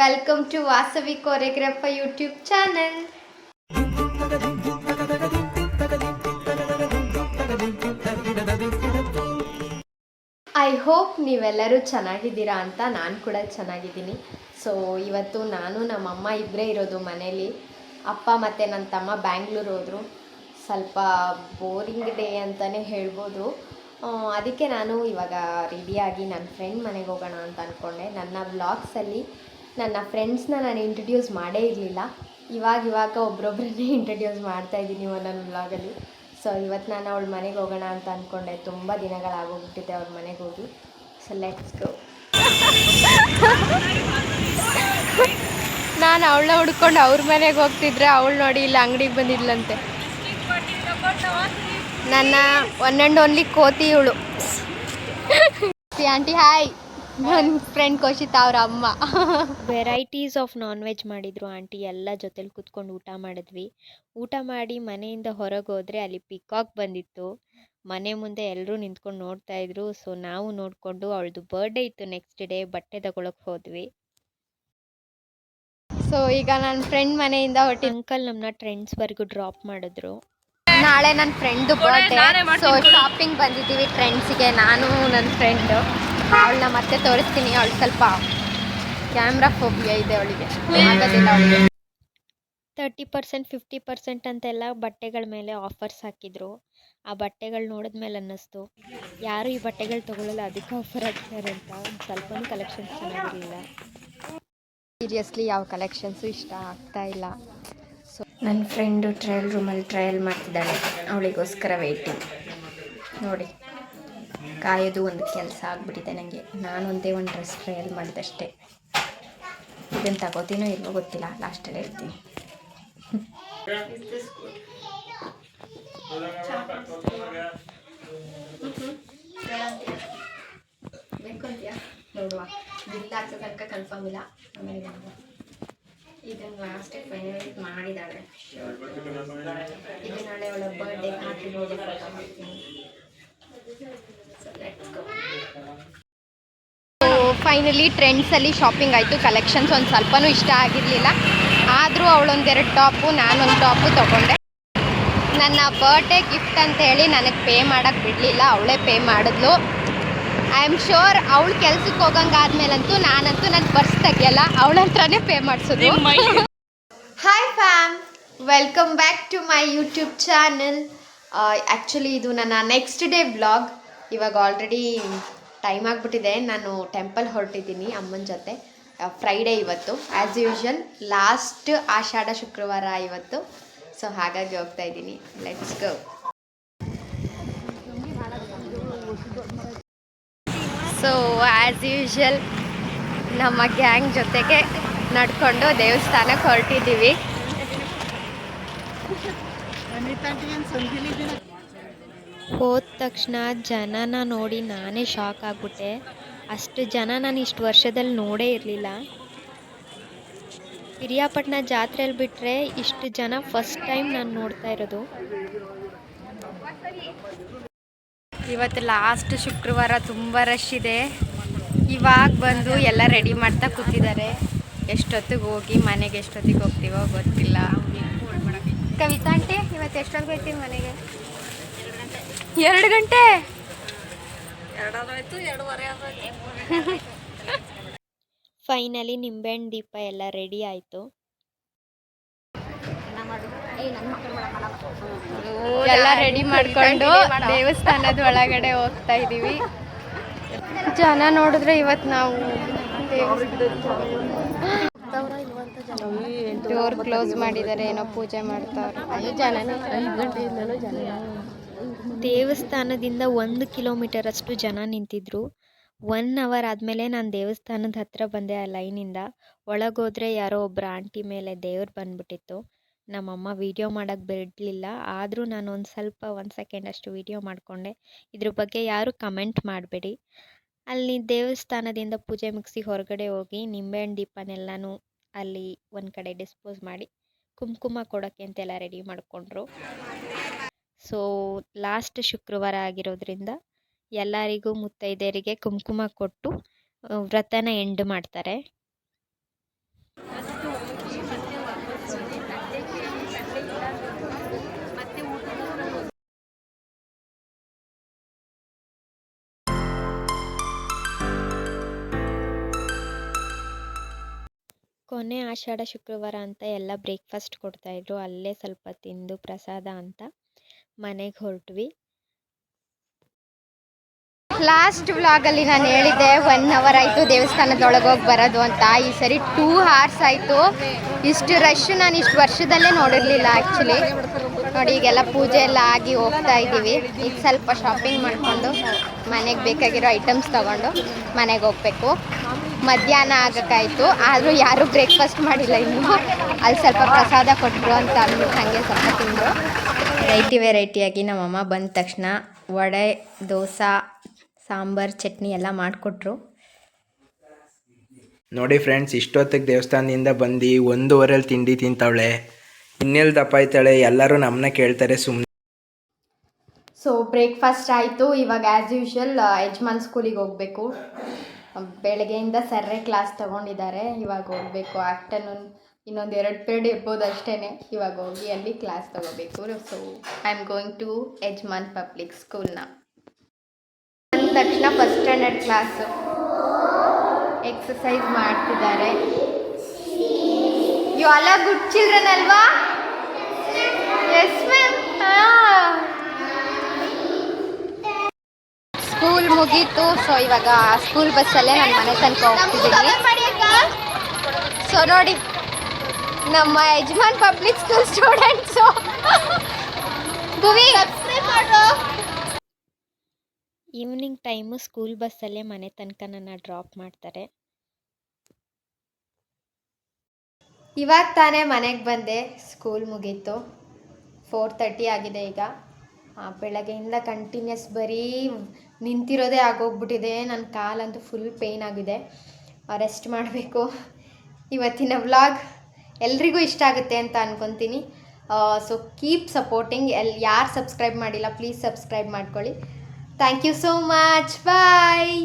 Welcome to Vasavi Choreographer YouTube channel. I hope ನೀವೆಲ್ಲರೂ ಚೆನ್ನಾಗಿದ್ದೀರಾ ಅಂತ ನಾನು ಕೂಡ ಚೆನ್ನಾಗಿದ್ದೀನಿ. ಸೊ ಇವತ್ತು ನಾನು ನಮ್ಮಮ್ಮ ಇಬ್ಬರೇ ಇರೋದು ಮನೇಲಿ. ಅಪ್ಪ ಮತ್ತು ನನ್ನ ತಮ್ಮ ಬ್ಯಾಂಗ್ಳೂರು ಹೋದರು. ಸ್ವಲ್ಪ ಬೋರಿಂಗ್ ಡೇ ಅಂತಲೇ ಹೇಳ್ಬೋದು. ಅದಕ್ಕೆ ನಾನು ಇವಾಗ ರೆಡಿಯಾಗಿ ನನ್ನ ಫ್ರೆಂಡ್ ಮನೆಗೆ ಹೋಗೋಣ ಅಂತ ಅಂದ್ಕೊಂಡೆ. ನನ್ನ ವ್ಲಾಗ್ಸಲ್ಲಿ ನನ್ನ ಫ್ರೆಂಡ್ಸ್ನ ನಾನು ಇಂಟ್ರಡ್ಯೂಸ್ ಮಾಡೇ ಇರಲಿಲ್ಲ. ಇವಾಗ ಒಬ್ಬರೊಬ್ಬರನ್ನೇ ಇಂಟ್ರಡ್ಯೂಸ್ ಮಾಡ್ತಾಯಿದ್ದೀನಿ ಒಂದೊಂದು ವ್ಲಾಗಲ್ಲಿ. ಸೊ ಇವತ್ತು ನಾನು ಅವಳ ಮನೆಗೆ ಹೋಗೋಣ ಅಂತ ಅಂದ್ಕೊಂಡೆ. ತುಂಬ ದಿನಗಳಾಗೋಗ್ಬಿಟ್ಟಿದೆ ಅವ್ರ ಮನೆಗೆ ಹೋಗಿ. So let's go. ನಾನು ಅವಳನ್ನ ಹುಡ್ಕೊಂಡು ಅವ್ರ ಮನೆಗೆ ಹೋಗ್ತಿದ್ರೆ ಅವಳು ನೋಡಿ ಇಲ್ಲ ಅಂಗಡಿಗೆ ಬಂದಿದ್ಲಂತೆ. ನನ್ನ ಒನ್ ಆ್ಯಂಡ್ ಓನ್ಲಿ ಕೋತಿ ಇವಳು. Aunty hi. ನನ್ನ ಫ್ರೆಂಡ್ ಕೋಶಿತಾ ಅವ್ರ ಅಮ್ಮ. ವೆರೈಟೀಸ್ ಆಫ್ ನಾನ್ ವೆಜ್ ಮಾಡಿದರು ಆಂಟಿ. ಎಲ್ಲ ಜೊತೆಲಿ ಕೂತ್ಕೊಂಡು ಊಟ ಮಾಡಿದ್ವಿ. ಊಟ ಮಾಡಿ ಮನೆಯಿಂದ ಹೊರಗೆ ಹೋದರೆ ಅಲ್ಲಿ ಪಿಕಾಕ್ ಬಂದಿತ್ತು. ಮನೆ ಮುಂದೆ ಎಲ್ಲರೂ ನಿಂತ್ಕೊಂಡು ನೋಡ್ತಾಯಿದ್ರು. ಸೊ ನಾವು ನೋಡಿಕೊಂಡು ಅವಳದು ಬರ್ಡೇ ಇತ್ತು ನೆಕ್ಸ್ಟ್ ಡೇ, ಬಟ್ಟೆ ತಗೊಳಕ್ಕೆ ಹೋದ್ವಿ. ಸೊ ಈಗ ನನ್ನ ಫ್ರೆಂಡ್ ಮನೆಯಿಂದ ಅಂಕಲ್ ನಮ್ಮನ್ನ ಟ್ರೆಂಡ್ಸ್ವರೆಗೂ ಡ್ರಾಪ್ ಮಾಡಿದ್ರು. ನಾಳೆ ನನ್ನ ಫ್ರೆಂಡ್ದು ಬರ್ಡೇ. ಸೊ ಶಾಪಿಂಗ್ ಬಂದಿದ್ದೀವಿ ಟ್ರೆಂಡ್ಸಿಗೆ, ನಾನು ನನ್ನ ಫ್ರೆಂಡು. ಅವಳನ್ನ ಮತ್ತೆ ತೋರಿಸ್ತೀನಿ. ಅವಳು ಸ್ವಲ್ಪ ಕ್ಯಾಮ್ರಾ ಫೋಬಿಯಾ ಇದೆ ಅವಳಿಗೆ, ಆಗೋದಿಲ್ಲ ಅವಳಿಗೆ. 30% 50% ಅಂತೆಲ್ಲ ಬಟ್ಟೆಗಳ ಮೇಲೆ ಆಫರ್ಸ್ ಹಾಕಿದ್ರು. ಆ ಬಟ್ಟೆಗಳು ನೋಡಿದ್ಮೇಲೆ ಅನ್ನಿಸ್ತು ಯಾರು ಈ ಬಟ್ಟೆಗಳು ತೊಗೊಳ್ಳಲ್ಲ, ಅದಕ್ಕೆ ಆಫರ್ ಹಾಕ್ತಾರೆ ಅಂತ. ಸ್ವಲ್ಪನೂ ಕಲೆಕ್ಷನ್ಸ್ ಚೆನ್ನಾಗಿರಲಿಲ್ಲ. ಸೀರಿಯಸ್ಲಿ ಯಾವ ಕಲೆಕ್ಷನ್ಸು ಇಷ್ಟ ಆಗ್ತಾ ಇಲ್ಲ. ಸೊ ನನ್ನ ಫ್ರೆಂಡು ಟ್ರಯಲ್ ರೂಮಲ್ಲಿ ಟ್ರಯಲ್ ಮಾಡ್ತಿದ್ದಾಳೆ. ಅವಳಿಗೋಸ್ಕರ ವೆಯ್ಟಿಂಗ್. ನೋಡಿ, ಕಾಯೋದು ಒಂದು ಕೆಲಸ ಆಗಿಬಿಟ್ಟಿದೆ ನನಗೆ. ನಾನು ಒಂದೇ ಒಂದು ಡ್ರೆಸ್ ಟ್ರಯಲ್ ಮಾಡಿದಷ್ಟೇ. ಇದನ್ನು ತಗೋತೀನೋ ಇಲ್ವೋ ಗೊತ್ತಿಲ್ಲ, ಲಾಸ್ಟಲ್ಲಿ ಇರ್ತೀನಿ. ನೋಡುವ, ಬಿಲ್ ಹಾಕ್ಸೋ ತನಕ ಕನ್ಫರ್ಮ್ ಇಲ್ಲ. ಆಮೇಲೆ ಇದನ್ನು ಲಾಸ್ಟ್ ಫೈನಲ್ ಮಾಡಿದ್ದಾಳೆ. ಇದು ನಾಳೆ ಅವಳ ಬರ್ಡೇ ಹಾಕಿ ನೋಡಿ ಫೋಟೋ ಮಾಡ್ತೀನಿ. ಫೈನಲಿ ಟ್ರೆಂಡ್ಸಲ್ಲಿ ಶಾಪಿಂಗ್ ಆಯಿತು. ಕಲೆಕ್ಷನ್ಸ್ ಒಂದು ಸ್ವಲ್ಪನೂ ಇಷ್ಟ ಆಗಿರಲಿಲ್ಲ. ಆದರೂ ಅವಳೊಂದೆರಡು ಟಾಪು, ನಾನೊಂದು ಟಾಪು ತೊಗೊಂಡೆ. ನನ್ನ ಬರ್ಡೇ ಗಿಫ್ಟ್ ಅಂತೇಳಿ ನನಗೆ ಪೇ ಮಾಡೋಕ್ಕೆ ಬಿಡಲಿಲ್ಲ, ಅವಳೇ ಪೇ ಮಾಡಿದ್ಲು. ಐ ಆಮ್ ಶೋರ್ ಅವಳು ಕೆಲ್ಸಕ್ಕೆ ಹೋಗಂಗಾದ್ಮೇಲಂತೂ ನಾನಂತೂ ನನ್ನ ಪರ್ಸ್ ತೆಗಿಯಲ್ಲ, ಅವಳ ಹತ್ರನೇ ಪೇ ಮಾಡಿಸೋದು. Hi fam, welcome back to my YouTube channel. Actually ಇದು ನನ್ನ ನೆಕ್ಸ್ಟ್ ಡೇ ವ್ಲಾಗ್. ಇವಾಗ ಆಲ್ರೆಡಿ ಟೈಮ್ ಆಗಿಬಿಟ್ಟಿದೆ. ನಾನು ಟೆಂಪಲ್ ಹೊರಟಿದ್ದೀನಿ ಅಮ್ಮನ ಜೊತೆ. ಫ್ರೈಡೇ ಇವತ್ತು, ಆ್ಯಸ್ ಯೂಶ್ವಲ್ ಲಾಸ್ಟ್ ಆಷಾಢ ಶುಕ್ರವಾರ ಇವತ್ತು. ಸೊ ಹಾಗಾಗಿ ಹೋಗ್ತಾ ಇದ್ದೀನಿ. Let's go. So as usual ನಮ್ಮ ಗ್ಯಾಂಗ್ ಜೊತೆಗೆ ನಡ್ಕೊಂಡು ದೇವಸ್ಥಾನಕ್ಕೆ ಹೊರಟಿದ್ದೀವಿ. ಹೋದ ತಕ್ಷಣ ಜನನ ನೋಡಿ ನಾನೇ ಶಾಕ್ ಆಗ್ಬಿಟ್ಟೆ. ಅಷ್ಟು ಜನ ನಾನು ಇಷ್ಟು ವರ್ಷದಲ್ಲಿ ನೋಡೇ ಇರಲಿಲ್ಲ. ಪಿರಿಯಾಪಟ್ಟಣ ಜಾತ್ರೆಯಲ್ಲಿ ಬಿಟ್ಟರೆ ಇಷ್ಟು ಜನ ಫಸ್ಟ್ ಟೈಮ್ ನಾನು ನೋಡ್ತಾ ಇರೋದು. ಇವತ್ತು ಲಾಸ್ಟ್ ಶುಕ್ರವಾರ, ತುಂಬ ರಶ್ ಇದೆ. ಇವಾಗ ಬಂದು ಎಲ್ಲ ರೆಡಿ ಮಾಡ್ತಾ ಕೂತಿದ್ದಾರೆ. ಎಷ್ಟೊತ್ತಿಗೆ ಹೋಗಿ ಮನೆಗೆ ಎಷ್ಟೊತ್ತಿಗೆ ಹೋಗ್ತೀವೋ ಗೊತ್ತಿಲ್ಲ. ಕವಿತಾ ಆಂಟಿ, ಇವತ್ತು ಎಷ್ಟೊತ್ತಿಗೆ ಹೋಗ್ತೀವಿ ಮನೆಗೆ? 2 ಗಂಟೆ. ಫೈನಲಿ ನಿಂಬೆಹಣ್ಣು ದೀಪ ಎಲ್ಲ ರೆಡಿ ಆಯಿತು. ಎಲ್ಲ ರೆಡಿ ಮಾಡ್ಕೊಂಡು ದೇವಸ್ಥಾನದ ಒಳಗಡೆ ಹೋಗ್ತಾ ಇದ್ದೀವಿ. ಜನ ನೋಡಿದ್ರೆ ಇವತ್ತು ನಾವು ಡೋರ್ ಕ್ಲೋಸ್ ಮಾಡಿದ್ದಾರೆ, ಏನೋ ಪೂಜೆ ಮಾಡ್ತಾರೆ. ದೇವಸ್ಥಾನದಿಂದ 1 ಕಿಲೋಮೀಟರ್ ಅಷ್ಟು ಜನ ನಿಂತಿದ್ರು. 1 ಅವರ್ ಆದಮೇಲೆ ನಾನು ದೇವಸ್ಥಾನದ ಹತ್ರ ಬಂದೆ. ಆ ಲೈನಿಂದ ಒಳಗೋದ್ರೆ ಯಾರೋ ಒಬ್ಬರು ಆಂಟಿ ಮೇಲೆ ದೇವ್ರು ಬಂದ್ಬಿಟ್ಟಿತ್ತು. ನಮ್ಮಮ್ಮ ವೀಡಿಯೋ ಮಾಡೋಕ್ಕೆ ಬಿಡಲಿಲ್ಲ. ಆದರೂ ನಾನು ಒಂದು ಸೆಕೆಂಡ್ ಅಷ್ಟು ವೀಡಿಯೋ ಮಾಡಿಕೊಂಡೆ. ಇದ್ರ ಬಗ್ಗೆ ಯಾರು ಕಮೆಂಟ್ ಮಾಡಬೇಡಿ. ಅಲ್ಲಿ ದೇವಸ್ಥಾನದಿಂದ ಪೂಜೆ ಮುಗಿಸಿ ಹೊರಗಡೆ ಹೋಗಿ ನಿಂಬೆಹಣ್ಣು ದೀಪನೆಲ್ಲನೂ ಅಲ್ಲಿ ಒಂದು ಕಡೆ ಡಿಸ್ಪೋಸ್ ಮಾಡಿ ಕುಂಕುಮ ಕೊಡೋಕ್ಕೆ ಅಂತೆಲ್ಲ ರೆಡಿ ಮಾಡಿಕೊಂಡ್ರು. ಸೊ ಲಾಸ್ಟ್ ಶುಕ್ರವಾರ ಆಗಿರೋದ್ರಿಂದ ಎಲ್ಲರಿಗೂ ಮುತ್ತೈದೆಯರಿಗೆ ಕುಂಕುಮ ಕೊಟ್ಟು ವ್ರತನ ಎಂಡ್ ಮಾಡ್ತಾರೆ. ಕೊನೆ ಆಷಾಢ ಶುಕ್ರವಾರ ಅಂತ ಎಲ್ಲ ಬ್ರೇಕ್ಫಾಸ್ಟ್ ಕೊಡ್ತಾಯಿದ್ರು. ಅಲ್ಲೇ ಸ್ವಲ್ಪ ತಿಂದು ಪ್ರಸಾದ ಅಂತ ಮನೆಗೆ ಹೊರಟ್ವಿ. ಲಾಸ್ಟ್ ವ್ಲಾಗಲ್ಲಿ ನಾನು ಹೇಳಿದ್ದೆ 1 ಅವರ್ ಆಯಿತು ದೇವಸ್ಥಾನದೊಳಗೆ ಹೋಗಿ ಬರೋದು ಅಂತ. ಈ ಸರಿ 2 hours ಆಯಿತು. ಇಷ್ಟು ರಶ್ ನಾನು ಇಷ್ಟು ವರ್ಷದಲ್ಲೇ ನೋಡಿರಲಿಲ್ಲ ಆ್ಯಕ್ಚುಲಿ. ನೋಡಿ ಈಗೆಲ್ಲ ಪೂಜೆ ಎಲ್ಲ ಆಗಿ ಹೋಗ್ತಾ ಇದ್ದೀವಿ. ಈಗ ಸ್ವಲ್ಪ ಶಾಪಿಂಗ್ ಮಾಡಿಕೊಂಡು ಮನೆಗೆ ಬೇಕಾಗಿರೋ ಐಟಮ್ಸ್ ತೊಗೊಂಡು ಮನೆಗೆ ಹೋಗಬೇಕು. ಮಧ್ಯಾಹ್ನ ಆಗೋಕ್ಕಾಯಿತು, ಆದರೂ ಯಾರೂ ಬ್ರೇಕ್ಫಾಸ್ಟ್ ಮಾಡಿಲ್ಲ ಇನ್ನೂ. ಅಲ್ಲಿ ಸ್ವಲ್ಪ ಪ್ರಸಾದ ಕೊಟ್ಟರು ಅಂತ ಅಂದ್ಬಿಟ್ಟು ಹಾಗೆ ಸ್ವಲ್ಪ ತಿಂದರು. ವೆರೈಟಿಯಾಗಿ ನಮ್ಮಮ್ಮ ಬಂದ ತಕ್ಷಣ ವಡೆ, ದೋಸೆ, ಸಾಂಬಾರು, ಚಟ್ನಿ ಎಲ್ಲ ಮಾಡಿಕೊಟ್ರು. ನೋಡಿ ಫ್ರೆಂಡ್ಸ್, ಇಷ್ಟೊತ್ತಿಗೆ ದೇವಸ್ಥಾನದಿಂದ ಬಂದು 1:15 ತಿಂಡಿ ತಿಂತಾವಳೆ. ಇನ್ನೆಲ್ಲಿ ದಪ್ಪ ಆಯ್ತಾಳೆ, ಎಲ್ಲರೂ ನಮ್ಮನ್ನ ಕೇಳ್ತಾರೆ ಸುಮ್ಮನೆ. ಸೊ ಬ್ರೇಕ್ಫಾಸ್ಟ್ ಆಯಿತು. ಇವಾಗ ಆ್ಯಸ್ ಯೂಶ್ವಲ್ ಯಜಮಾನ್ ಸ್ಕೂಲಿಗೆ ಹೋಗಬೇಕು. ಬೆಳಗ್ಗೆಯಿಂದ ಸರ್ರೆ ಕ್ಲಾಸ್ ತೊಗೊಂಡಿದ್ದಾರೆ. ಇವಾಗ ಹೋಗಬೇಕು. ಆಫ್ಟರ್ನೂನ್ ಇನ್ನೊಂದು 2 ಪೀರಿಯಡ್ ಇರ್ಬೋದು ಅಷ್ಟೇ. ಇವಾಗ ಹೋಗಿ ಅಲ್ಲಿ ಕ್ಲಾಸ್ ತೊಗೋಬೇಕು. So I am going to Yajaman public ಸ್ಕೂಲ್ನ. ಅಂದ ತಕ್ಷಣ ಫಸ್ಟ್ ಸ್ಟ್ಯಾಂಡರ್ಡ್ ಕ್ಲಾಸು ಎಕ್ಸಸೈಸ್ ಮಾಡ್ತಿದ್ದಾರೆ. You all are good children ಅಲ್ವಾ? Yes ma'am. ಸ್ಕೂಲ್ ಮುಗೀತು. ಸೊ ಇವಾಗ ಸ್ಕೂಲ್ ಬಸ್ಸಲ್ಲೇ ನನ್ನ ಮನೆ ತನಕ ಹೋಗ್ತಿದ್ದೀನಿ. ಸೊ ನೋಡಿ ನಮ್ಮ Yajaman public school students. Evening time school ಬಸ್ಸಲ್ಲೇ ಮನೆ ತನಕ ನನ್ನ ಡ್ರಾಪ್ ಮಾಡ್ತಾರೆ. ಇವಾಗ ತಾನೇ ಮನೆಗೆ ಬಂದೆ. ಸ್ಕೂಲ್ ಮುಗೀತು. 4:30 ಆಗಿದೆ ಈಗ. ಬೆಳಗ್ಗೆಯಿಂದ ಕಂಟಿನ್ಯೂಸ್ ಬರೀ ನಿಂತಿರೋದೇ ಆಗೋಗ್ಬಿಟ್ಟಿದೆ. ನನ್ನ ಕಾಲಂತೂ ಫುಲ್ ಪೇಯ್ನ್ ಆಗಿದೆ. ರೆಸ್ಟ್ ಮಾಡಬೇಕು. ಇವತ್ತಿನ ವ್ಲಾಗ್ ಎಲ್ರಿಗೂ ಇಷ್ಟ ಆಗುತ್ತೆ ಅಂತ ಅಂದ್ಕೊತೀನಿ. So keep supporting. ಯಾರು ಸಬ್ಸ್ಕ್ರೈಬ್ ಮಾಡಿಲ್ಲ ಪ್ಲೀಸ್ ಸಬ್ಸ್ಕ್ರೈಬ್ ಮಾಡ್ಕೊಳ್ಳಿ. Thank you so much. Bye.